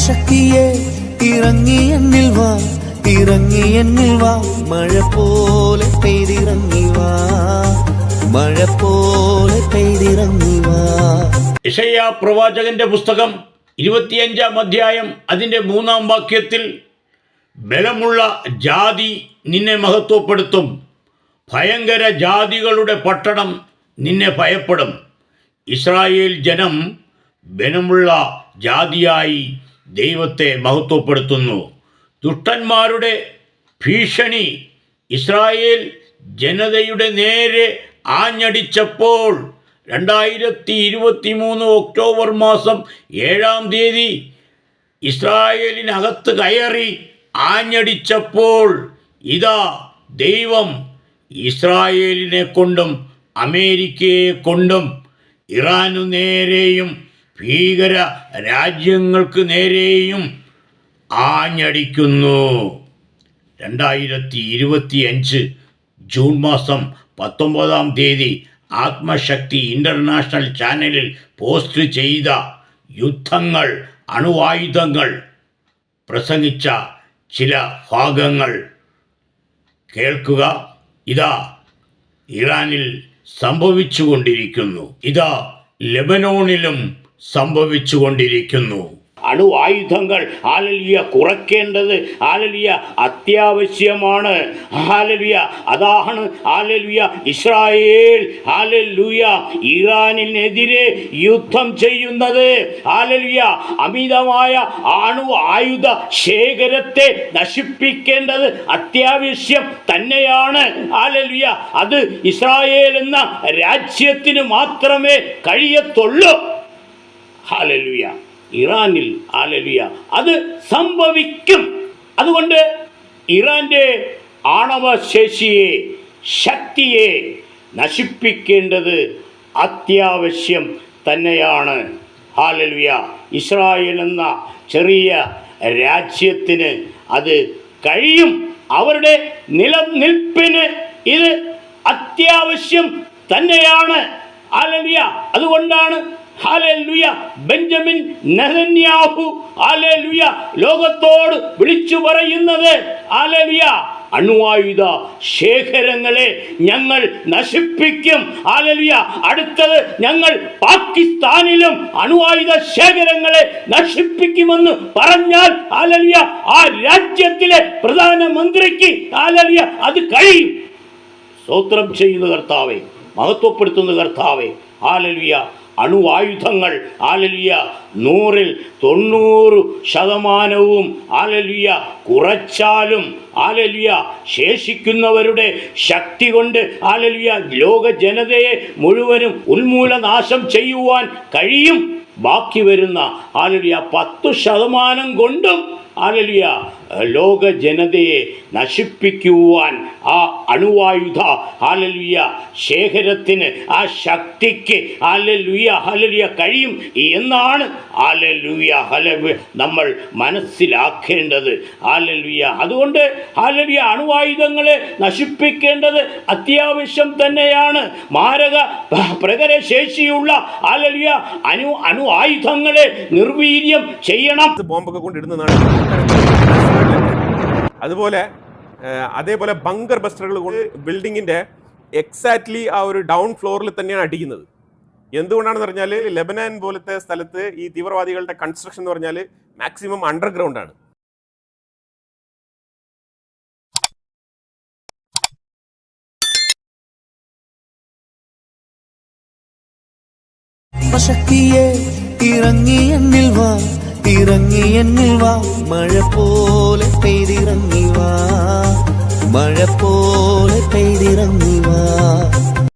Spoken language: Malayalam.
ആത്മശക്തിയെ ഇറങ്ങി എന്നിൽ വാ, ഇറങ്ങി എന്നിൽ വാ, മഴ പോലെ പെയ്തിറങ്ങി വാ, മഴ പോലെ പെയ്തിറങ്ങി വാ. യെശയ്യാ പ്രവാചകന്റെ പുസ്തകം 25-ാം അധ്യായം അതിൻ്റെ 3-ാം വാക്യത്തിൽ, ബലമുള്ള ജാതി നിന്നെ മഹത്വപ്പെടുത്തും, ഭയങ്കര ജാതികളുടെ പട്ടണം നിന്നെ ഭയപ്പെടും. ഇസ്രായേൽ ജനം ബലമുള്ള ജാതിയായി ദൈവത്തെ മഹത്വപ്പെടുത്തുന്നു. ദുഷ്ടന്മാരുടെ ഭീഷണി ഇസ്രായേൽ ജനതയുടെ നേരെ ആഞ്ഞടിച്ചപ്പോൾ 2023 ഒക്ടോബർ മാസം 7-ാം തീയതി ഇസ്രായേലിനകത്ത് കയറി ആഞ്ഞടിച്ചപ്പോൾ ഇതാ ദൈവം ഇസ്രായേലിനെ കൊണ്ടും അമേരിക്കയെ കൊണ്ടും ഇറാനു നേരെയും ഭീകര രാജ്യങ്ങൾക്ക് നേരെയും ആഞ്ഞടിക്കുന്നു. 2025 ജൂൺ മാസം 19-ാം തീയതി ആത്മശക്തി ഇൻ്റർനാഷണൽ ചാനലിൽ പോസ്റ്റ് ചെയ്ത യുദ്ധങ്ങൾ, അണുവായുധങ്ങൾ പ്രസംഗിച്ച ചില ഭാഗങ്ങൾ കേൾക്കുക. ഇതാ ഇറാനിൽ സംഭവിച്ചുകൊണ്ടിരിക്കുന്നു, ഇതാ ലെബനോണിലും സംഭവിച്ചുകൊണ്ടിരിക്കുന്നു. അണുവായുധങ്ങൾ ഹല്ലേലൂയ കുറയ്ക്കേണ്ടത് ഹല്ലേലൂയ അത്യാവശ്യമാണ്. ഹല്ലേലൂയ അതാണ് ഹല്ലേലൂയ ഇസ്രായേൽ ഹല്ലേലൂയ ഇറാനിനെതിരെ യുദ്ധം ചെയ്യുന്നത്. ഹല്ലേലൂയ അമിതമായ ആയുധ ശേഖരത്തെ നശിപ്പിക്കേണ്ടത് അത്യാവശ്യം തന്നെയാണ്. ഹല്ലേലൂയ അത് ഇസ്രായേൽ എന്ന രാജ്യത്തിന് മാത്രമേ കഴിയത്തുള്ളൂ. ഹല്ലേലൂയ ഇറാനിൽ ഹല്ലേലൂയ അത് സംഭവിക്കും. അതുകൊണ്ട് ഇറാന്റെ ആണവശേഷിയെ, ശക്തിയെ നശിപ്പിക്കേണ്ടത് അത്യാവശ്യം തന്നെയാണ്. ഹല്ലേലൂയ ഇസ്രായേൽ എന്ന ചെറിയ രാജ്യത്തിന് അത് കഴിയും. അവരുടെ നിലനിൽപ്പിന് ഇത് അത്യാവശ്യം തന്നെയാണ്. ഹല്ലേലൂയ അതുകൊണ്ടാണ് ഹല്ലേലൂയ ബെഞ്ചമിൻ നെതന്യാഹു ഹല്ലേലൂയ ലോകത്തോട് വിളിച്ചു പറയുന്നത്, ഹല്ലേലൂയ അണുവായുധ ശേഖരങ്ങളെ ഞങ്ങൾ നശിപ്പിക്കും. ഹല്ലേലൂയ അടുത്തത് ഞങ്ങൾ പാകിസ്ഥാനിലും അണുവായുധ ശേഖരങ്ങളെ നശിപ്പിക്കുമെന്ന് പറഞ്ഞാൽ ഹല്ലേലൂയ ആ രാജ്യത്തിലെ പ്രധാനമന്ത്രിക്ക് ഹല്ലേലൂയ അത് കഴിയും. സ്തോത്രം ചെയ്യുന്ന കർത്താവേ, മഹത്വപ്പെടുത്തുന്ന കർത്താവേ, ഹല്ലേലൂയ അണുവായുധങ്ങൾ ഹല്ലേലൂയ 100-ൽ 90% ഹല്ലേലൂയ കുറച്ചാലും ഹല്ലേലൂയ ശേഷിക്കുന്നവരുടെ ശക്തി കൊണ്ട് ഹല്ലേലൂയ ലോക ജനതയെ മുഴുവനും ഉന്മൂലനാശം ചെയ്യുവാൻ കഴിയും. ബാക്കി വരുന്ന ഹല്ലേലൂയ 10% കൊണ്ടും ഹല്ലേലൂയ ലോക ജനതയെ നശിപ്പിക്കുവാൻ ആ അണുവായുധ ഹല്ലേലൂയ ശേഖരത്തിന്, ആ ശക്തിക്ക് ഹല്ലേലൂയ ഹല്ലേലൂയ കഴിയും എന്നാണ് ഹല്ലേലൂയ നമ്മൾ മനസ്സിലാക്കേണ്ടത്. ഹല്ലേലൂയ അതുകൊണ്ട് ഹല്ലേലൂയ അണുവായുധങ്ങളെ നശിപ്പിക്കേണ്ടത് അത്യാവശ്യം തന്നെയാണ്. മാരക പ്രകരശേഷിയുള്ള ഹല്ലേലൂയ അണുവായുധങ്ങളെ നിർവീര്യം ചെയ്യണം. ബോംബൊക്കെ കൊണ്ടിടുന്നതാണ്. അതേപോലെ ബങ്കർ ബസ്റ്ററുകൾ കൊണ്ട് ബിൽഡിങ്ങിന്റെ എക്സാക്ട്ലി ആ ഒരു ഡൗൺ ഫ്ലോറിൽ തന്നെയാണ് അടിക്കുന്നത്. എന്തുകൊണ്ടാണെന്ന് പറഞ്ഞാൽ ലെബനാൻ പോലത്തെ സ്ഥലത്ത് ഈ തീവ്രവാദികളുടെ കൺസ്ട്രക്ഷൻ എന്ന് പറഞ്ഞാൽ മാക്സിമം അണ്ടർഗ്രൗണ്ട് ആണ്. ശക്തിയെ ഇറങ്ങി എന്നിൽ വാ, ഇറങ്ങി എന്നിൽ വാ, മഴ പോലെ പെയ്തിറങ്ങി വാ, മഴ പോലെ പെയ്തിറങ്ങി വാ.